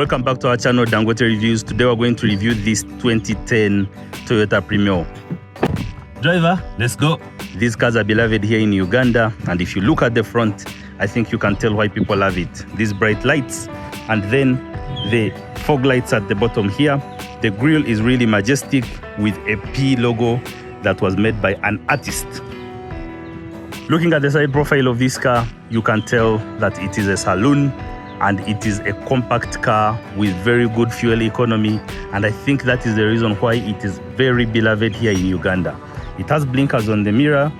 Welcome back to our channel, Dangote Reviews. Today we're going to review this 2010 Toyota PREMIO. Driver, let's go. These cars are beloved here in Uganda, and if you look at the front, I think you can tell why people love it. These bright lights, and then the fog lights at the bottom here. The grille is really majestic with a P logo that was made by an artist. Looking at the side profile of this car, you can tell that it is a saloon and it is a compact car with very good fuel economy, and I think that is the reason why it is very beloved here in Uganda. It has blinkers on the mirror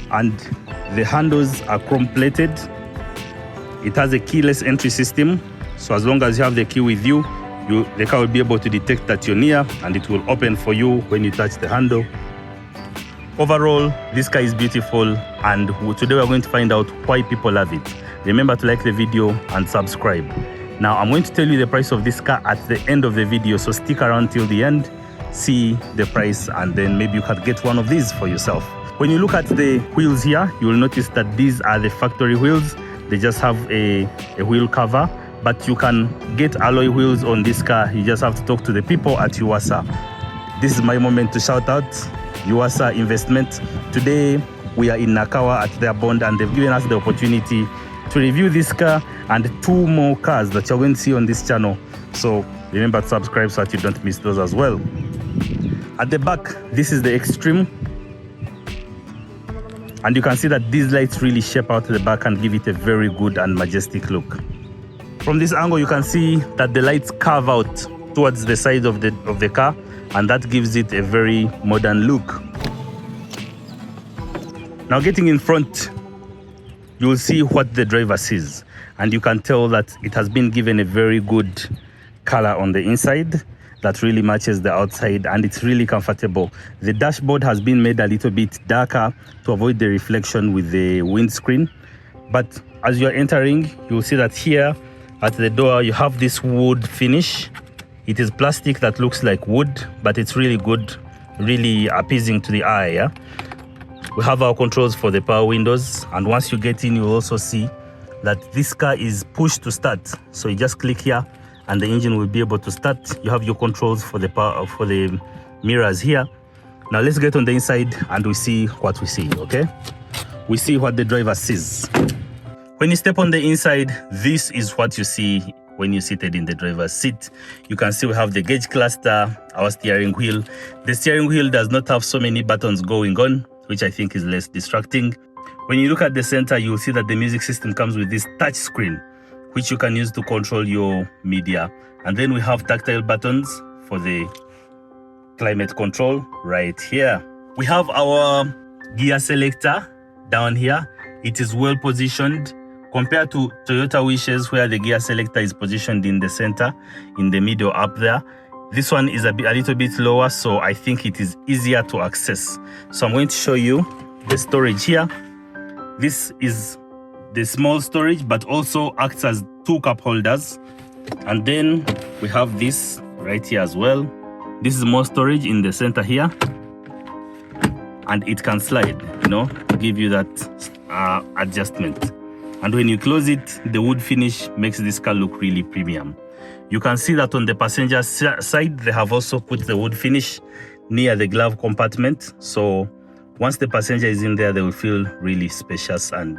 and the handles are chrome plated. It has a keyless entry system, so as long as you have the key with you, the car will be able to detect that you're near and it will open for you when you touch the handle. Overall, this car is beautiful, and today we're going to find out why people love it. Remember to like the video and subscribe. Now I'm going to tell you the price of this car at the end of the video, so stick around till the end, see the price, and then maybe you can get one of these for yourself. When you look at the wheels here, you will notice that these are the factory wheels. They just have a wheel cover, but you can get alloy wheels on this car. You just have to talk to the people at Yuasa. This is my moment to shout out Yuasa Investment. Today we are in Nakawa at their bond, and they've given us the opportunity to review this car and two more cars that you're going to see on this channel. So remember to subscribe so that you don't miss those as well. At the back, this is the Extreme, and you can see that these lights really shape out the back and give it a very good and majestic look. From this angle, you can see that the lights carve out towards the side of the car, and that gives it a very modern look. Now getting in front, you will see what the driver sees, and you can tell that it has been given a very good color on the inside that really matches the outside, and it's really comfortable. The dashboard has been made a little bit darker to avoid the reflection with the windscreen, but as you're entering, you'll see that here at the door you have this wood finish. It is plastic that looks like wood, but it's really good, really appeasing to the eye. Yeah? We have our controls for the power windows, and once you get in, you'll also see that this car is push to start. So you just click here and the engine will be able to start. You have your controls for the power, for the mirrors here. Now let's get on the inside and we see what we see, okay? We see what the driver sees. When you step on the inside, this is what you see when you're seated in the driver's seat. You can see we have the gauge cluster, our steering wheel. The steering wheel does not have so many buttons going on, which I think is less distracting. When you look at the center, you'll see that the music system comes with this touch screen, which you can use to control your media. And then we have tactile buttons for the climate control right here. We have our gear selector down here. It is well positioned compared to Toyota Wishes, where the gear selector is positioned in the center, in the middle up there. This one is a little bit lower, so I think it is easier to access. So I'm going to show you the storage here. This is the small storage, but also acts as two cup holders. And then we have this right here as well. This is more storage in the center here, and it can slide, to give you that adjustment. And when you close it, the wood finish makes this car look really premium. You can see that on the passenger side, they have also put the wood finish near the glove compartment. So once the passenger is in there, they will feel really spacious and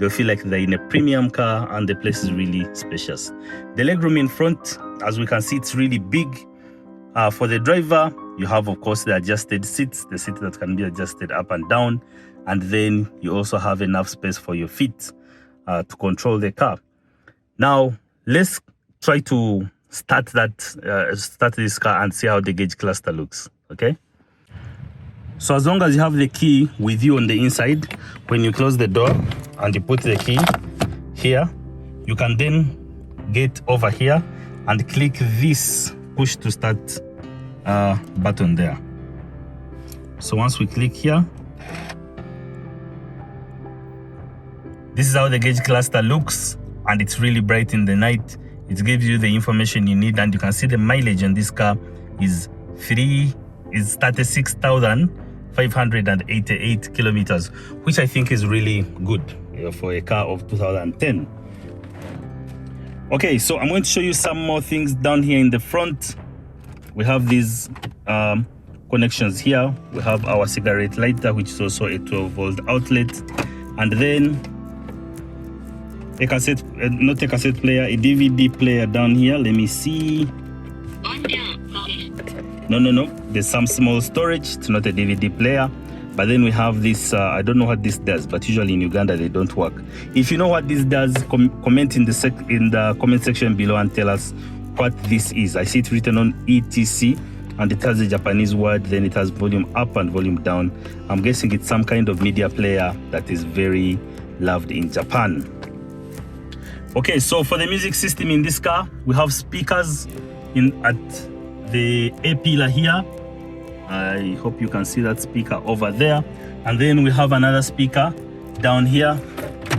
they'll feel like they're in a premium car, and the place is really spacious. The legroom in front, as we can see, it's really big. For the driver, you have, of course, the adjusted seats, the seat that can be adjusted up and down. And then you also have enough space for your feet to control the car. Now, let's try to start this car and see how the gauge cluster looks, okay? So as long as you have the key with you on the inside, when you close the door and you put the key here, you can then get over here and click this push to start button there. So once we click here, this is how the gauge cluster looks, and it's really bright in the night. It gives you the information you need, and you can see the mileage on this car is 36,588 kilometers, which I think is really good for a car of 2010. Okay, so I'm going to show you some more things down here in the front. We have these connections here. We have our cigarette lighter, which is also a 12-volt outlet, and then a cassette, not a cassette player, a DVD player down here. Let me see. No, there's some small storage. It's not a DVD player. But then we have this, I don't know what this does, but usually in Uganda they don't work. If you know what this does, comment in the comment section below and tell us what this is. I see it written on ETC, and it has a Japanese word, then it has volume up and volume down. I'm guessing it's some kind of media player that is very loved in Japan. Okay, so for the music system in this car, we have speakers at the A pillar here. I hope you can see that speaker over there. And then we have another speaker down here.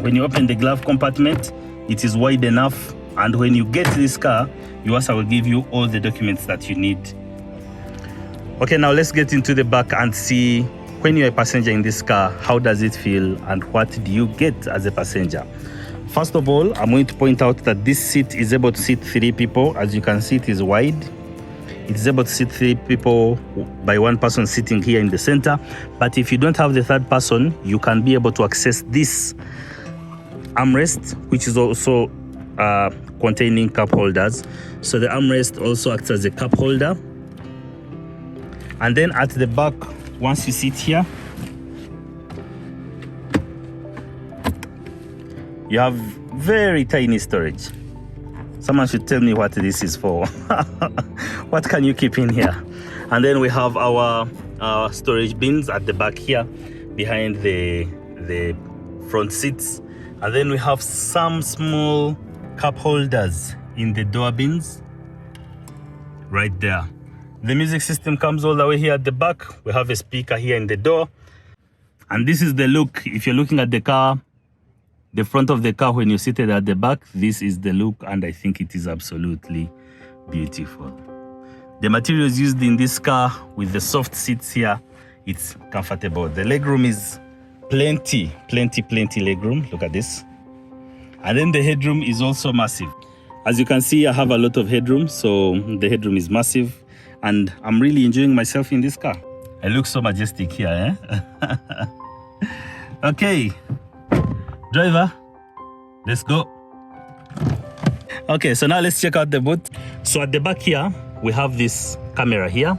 When you open the glove compartment, it is wide enough. And when you get this car, I will give you all the documents that you need. Okay, now let's get into the back and see, when you're a passenger in this car, how does it feel and what do you get as a passenger? First of all, I'm going to point out that this seat is able to seat 3 people. As you can see, it is wide. It is able to seat 3 people by 1 person sitting here in the center. But if you don't have the 3rd person, you can be able to access this armrest, which is also containing cup holders. So the armrest also acts as a cup holder. And then at the back, once you sit here, you have very tiny storage. Someone should tell me what this is for. What can you keep in here? And then we have our storage bins at the back here, behind the front seats. And then we have some small cup holders in the door bins, right there. The music system comes all the way here at the back. We have a speaker here in the door. And this is the look. If you're looking at the car, the front of the car when you're seated at the back, this is the look, and I think it is absolutely beautiful. The materials used in this car with the soft seats here, it's comfortable. The legroom is plenty legroom. Look at this. And then the headroom is also massive. As you can see, I have a lot of headroom, so the headroom is massive, and I'm really enjoying myself in this car. I look so majestic here, eh? Okay. Driver, let's go. Okay, so now let's check out the boot. So at the back here, we have this camera here.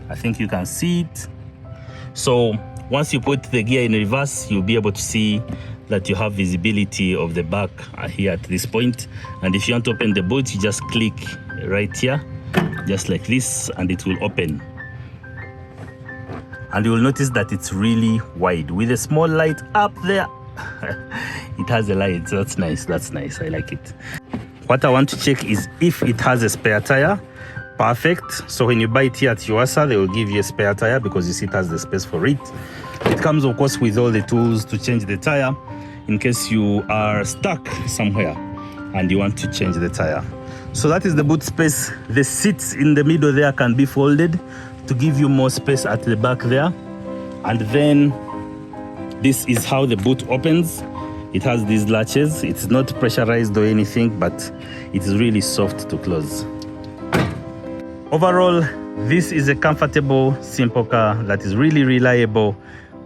I think you can see it. So once you put the gear in reverse, you'll be able to see that you have visibility of the back here at this point. And if you want to open the boot, you just click right here, just like this, and it will open. And you will notice that it's really wide with a small light up there. It has a light, so that's nice, I like it. What I want to check is if it has a spare tire. Perfect. So when you buy it here at Yuasa, they will give you a spare tire because you see it has the space for it. It comes of course with all the tools to change the tire in case you are stuck somewhere and you want to change the tire. So that is the boot space. The seats in the middle there can be folded to give you more space at the back there. And then this is how the boot opens. It has these latches. It's not pressurized or anything, but it is really soft to close. Overall, this is a comfortable, simple car that is really reliable.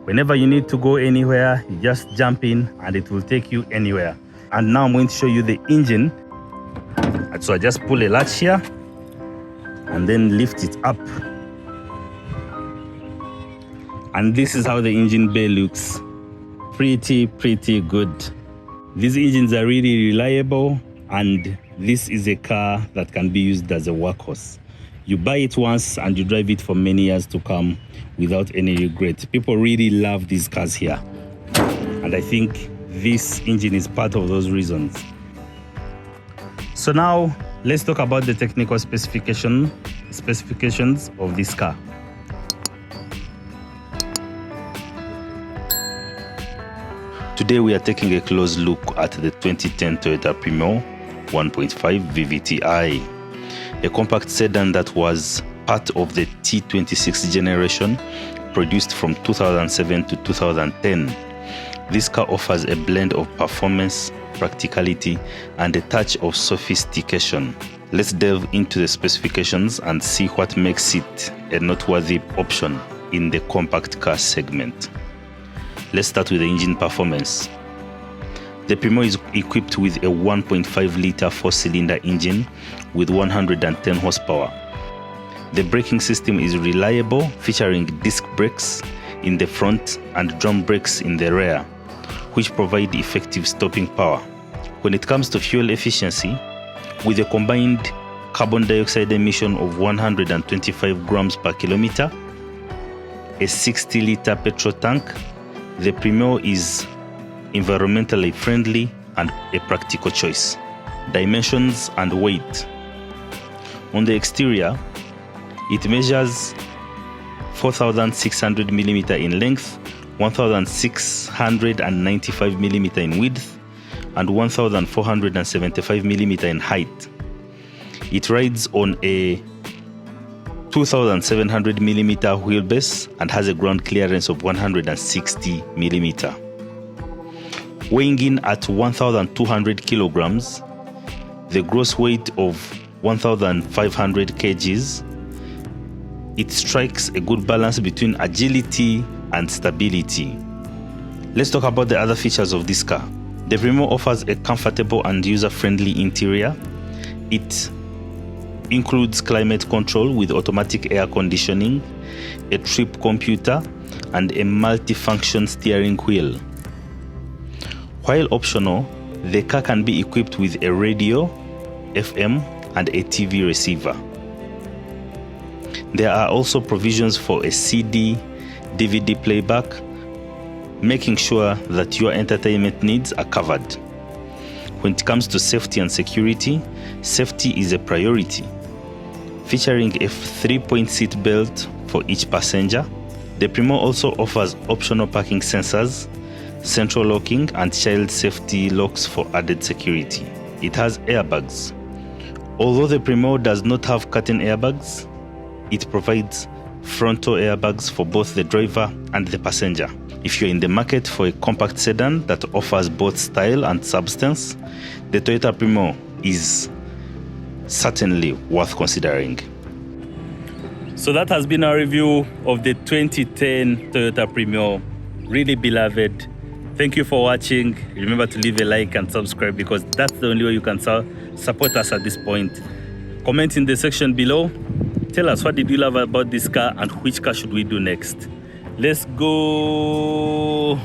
Whenever you need to go anywhere, you just jump in and it will take you anywhere. And now I'm going to show you the engine. So I just pull a latch here and then lift it up. And this is how the engine bay looks. Pretty good. These engines are really reliable, and this is a car that can be used as a workhorse. You buy it once and you drive it for many years to come without any regret. People really love these cars here, and I think this engine is part of those reasons. So now let's talk about the technical specifications of this car. Today we are taking a close look at the 2010 Toyota PREMIO 1.5 VVTI, a compact sedan that was part of the T26 generation produced from 2007 to 2010. This car offers a blend of performance, practicality, and a touch of sophistication. Let's delve into the specifications and see what makes it a noteworthy option in the compact car segment. Let's start with the engine performance. The Premio is equipped with a 1.5-litre 4-cylinder engine with 110 horsepower. The braking system is reliable, featuring disc brakes in the front and drum brakes in the rear, which provide effective stopping power. When it comes to fuel efficiency, with a combined carbon dioxide emission of 125 grams per kilometer, a 60-litre petrol tank, the Premio is environmentally friendly and a practical choice. Dimensions and weight. On the exterior, it measures 4,600 mm in length, 1,695 mm in width, and 1,475 mm in height. It rides on a 2,700 mm wheelbase and has a ground clearance of 160 mm. Weighing in at 1,200 kilograms, the gross weight of 1,500 kgs, it strikes a good balance between agility and stability. Let's talk about the other features of this car. The Premio offers a comfortable and user-friendly interior. It includes climate control with automatic air conditioning, a trip computer, and a multi-function steering wheel. While optional, the car can be equipped with a radio, FM, and a TV receiver. There are also provisions for a CD, DVD playback, making sure that your entertainment needs are covered. When it comes to safety and security, safety is a priority. Featuring a 3-point seat belt for each passenger, the Premio also offers optional parking sensors, central locking, and child safety locks for added security. It has airbags. Although the Premio does not have curtain airbags, it provides frontal airbags for both the driver and the passenger. If you're in the market for a compact sedan that offers both style and substance, the Toyota Premio is certainly worth considering. So that has been our review of the 2010 Toyota Premio. Really beloved. Thank you for watching. Remember to leave a like and subscribe, because that's the only way you can support us at this point. Comment in the section below. Tell us, what did you love about this car and which car should we do next? Let's go.